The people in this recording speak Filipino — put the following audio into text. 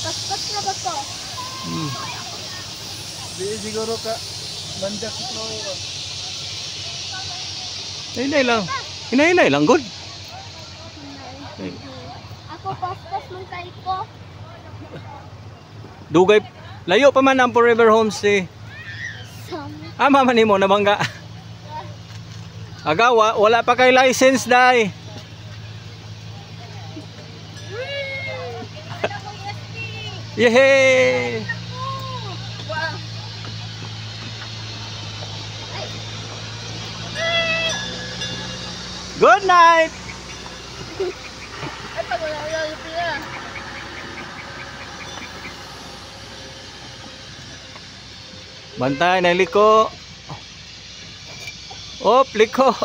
Paspas na ba to? Di siguro ka bandak ito. Hinay lang, good. Ako paspas man tayo ko. Dugay, layo pa man ang Forever Homestay. Mama ni mo, nabangga. Agawa, wala pa kay license, day. Yehey! Good night! Ay, pag wala pila. Bantay na liko. Op, liko.